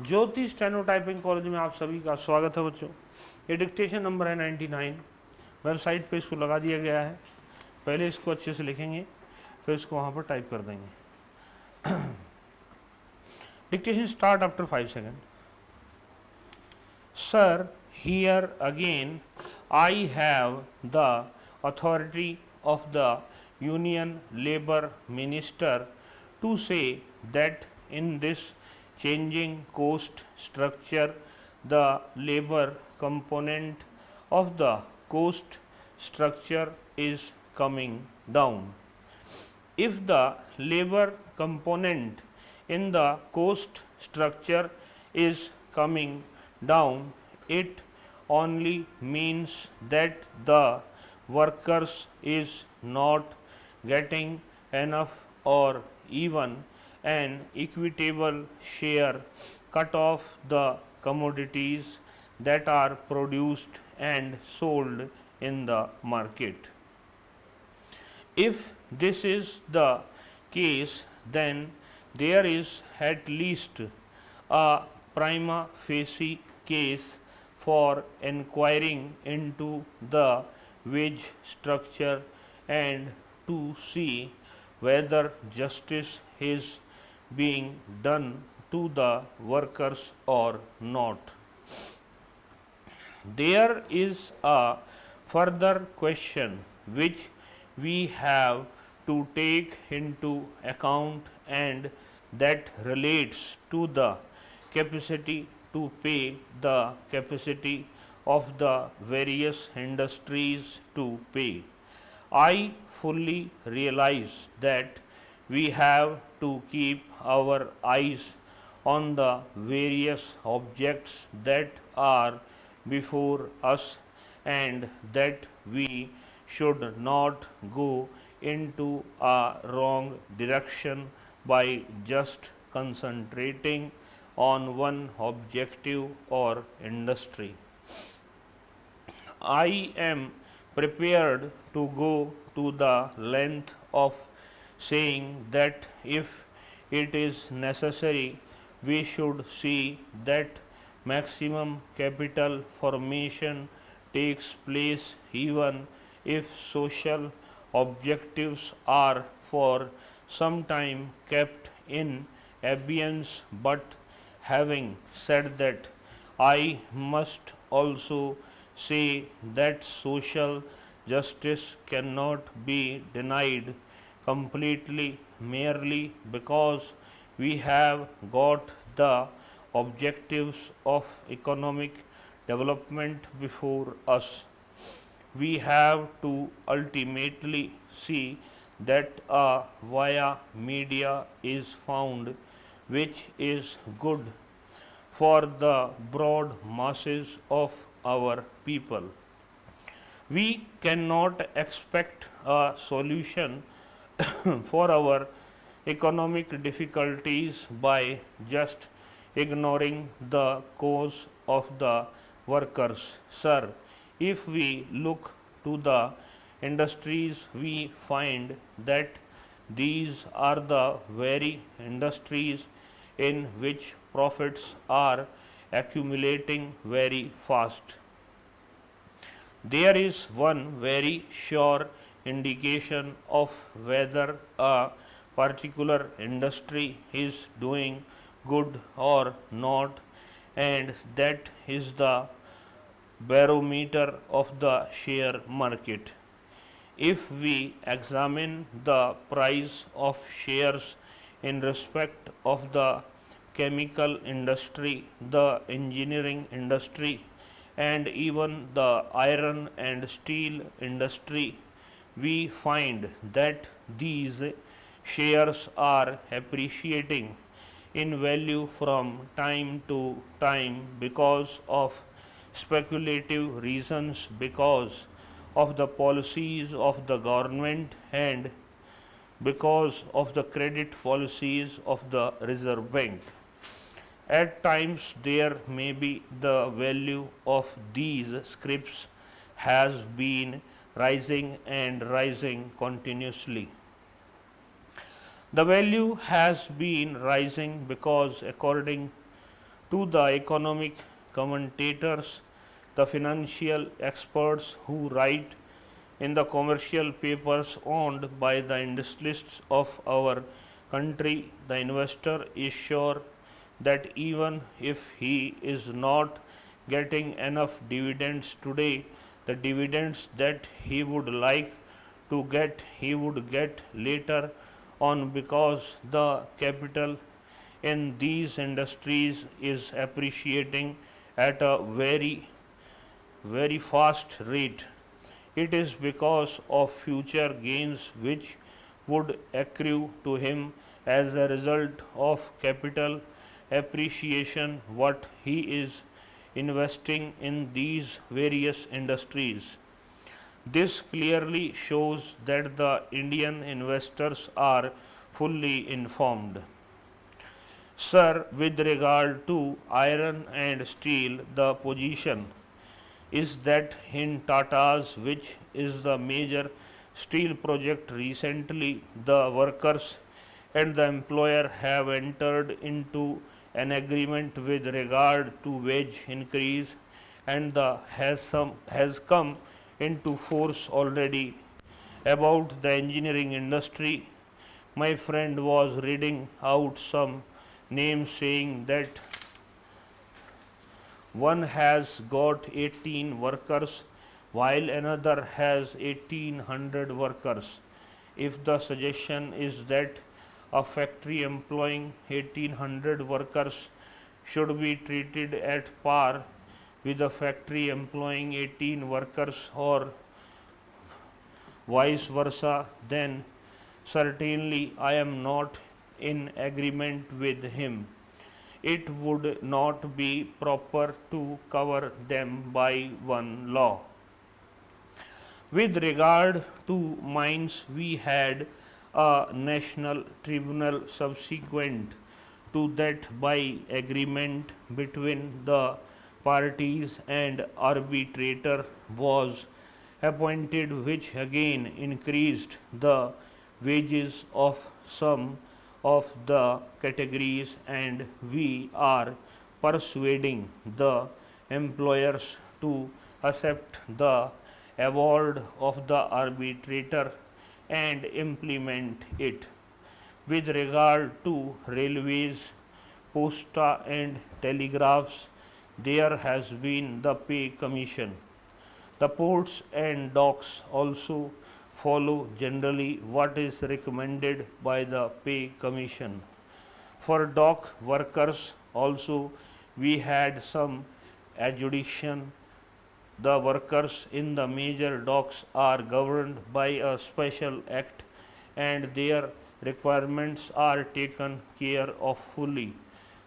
ज्योति steno typing college में आप सभी का स्वागत है बच्चों। ये डिक्टेशन नंबर है 99। वेबसाइट पे इसको लगा दिया गया है। पहले इसको अच्छे से लिखेंगे, फिर इसको वहाँ पर टाइप कर देंगे। Dictation start after 5 second. Sir, here again I have the authority of the Union Labour Minister to say that in this changing cost structure, the labor component of the cost structure is coming down. If the labor component in the cost structure is coming down, it only means that the workers is not getting enough or even an equitable share cut off the commodities that are produced and sold in the market. If this is the case, then there is at least a prima facie case for inquiring into the wage structure and to see whether justice is being done to the workers or not. There is a further question which we have to take into account, and that relates to the capacity to pay, the capacity of the various industries to pay. I fully realize that we have to keep our eyes on the various objects that are before us, and that we should not go into a wrong direction by just concentrating on one objective or industry. I am prepared to go to the length of saying that if it is necessary, we should see that maximum capital formation takes place even if social objectives are for some time kept in abeyance. But having said that, I must also say that social justice cannot be denied completely merely because we have got the objectives of economic development before us. We have to ultimately see that a via media is found which is good for the broad masses of our people. We cannot expect a solution for our economic difficulties by just ignoring the cause of the workers. Sir, if we look to the industries, we find that these are the very industries in which profits are accumulating very fast. There is one very sure indication of whether a particular industry is doing good or not, and that is the barometer of the share market. If we examine the price of shares in respect of the chemical industry, the engineering industry, and even the iron and steel industry, we find that these shares are appreciating in value from time to time because of speculative reasons, because of the policies of the government, and because of the credit policies of the Reserve Bank. At times there may be the value of these scrips has been rising and rising continuously. The value has been rising because according To the economic commentators, the financial experts who write in the commercial papers owned by the industrialists of our country, the investor is sure that even if he is not getting enough dividends today, the dividends that he would like to get, he would get later on because the capital in these industries is appreciating at a very fast rate. It is because of future gains which would accrue to him as a result of capital appreciation what he is investing in these various industries. This clearly shows that the Indian investors are fully informed. Sir, with regard to iron and steel, the position is that in Tata's, which is the major steel project recently, the workers and the employer have entered into an agreement with regard to wage increase and the has come into force already. About the engineering industry, my friend was reading out some names saying that one has got 18 workers while another has 1800 workers. If the suggestion is that a factory employing 1800 workers should be treated at par with a factory employing 18 workers or vice versa, then certainly I am not in agreement with him. It would not be proper to cover them by one law. With regard to mines, we had a national tribunal subsequent to that by agreement between the parties and arbitrator was appointed which again increased the wages of some of the categories, and we are persuading the employers to accept the award of the arbitrator and implement it. With regard to railways, posta and telegraphs, there has been the pay commission. The ports and docks also follow generally what is recommended by the pay commission. For dock workers also we had some adjudication. The workers in the major docks are governed by a special act and their requirements are taken care of fully.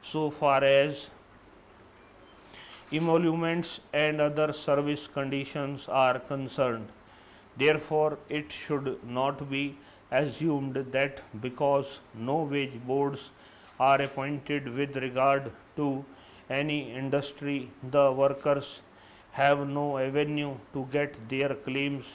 So far as emoluments and other service conditions are concerned, therefore, it should not be assumed that because no wage boards are appointed with regard to any industry, the workers have no avenue to get their claims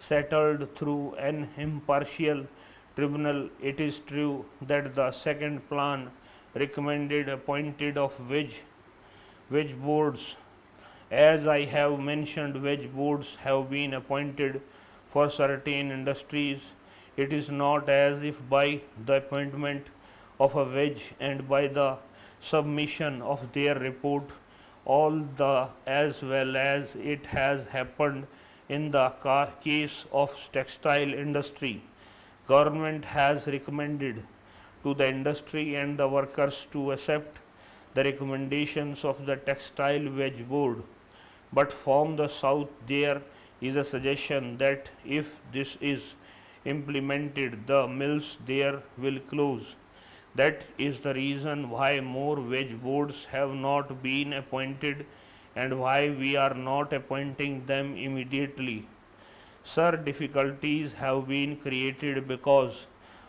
settled through an impartial tribunal. It is true that the second plan recommended appointed of wage boards. As I have mentioned, wage boards have been appointed for certain industries. It is not as if by the appointment of a wage and by the submission of their report, all the as well as it has happened in the case of textile industry. Government has recommended to the industry and the workers to accept the recommendations of the textile wage board, but from the south there is a suggestion that if this is implemented, the mills there will close. That is the reason why more wage boards have not been appointed and why we are not appointing them immediately. Sir, difficulties have been created because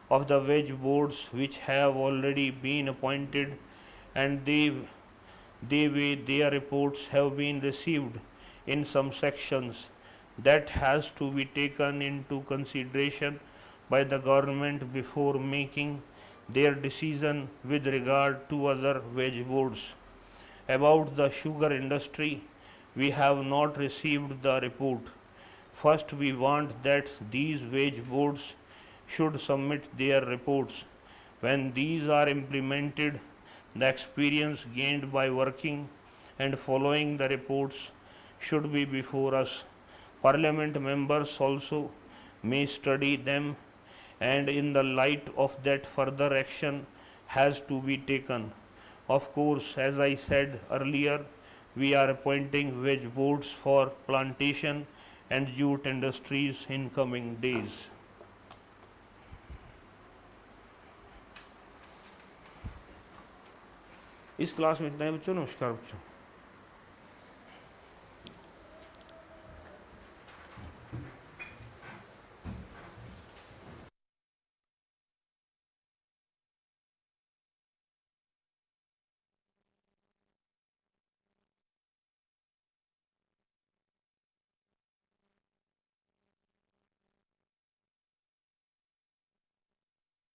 of the wage boards which have already been appointed and their reports have been received in some sections. That has to be taken into consideration by the government before making their decision with regard to other wage boards. About the sugar industry, we have not received the report. First, we want that these wage boards should submit their reports. When these are implemented, the experience gained by working and following the reports should be before us. Parliament members also may study them, and in the light of that, further action has to be taken. Of course, as I said earlier, we are appointing wage boards for plantation and jute industries in coming days. इस class में इतना है बच्चों। नमस्कार बच्चों।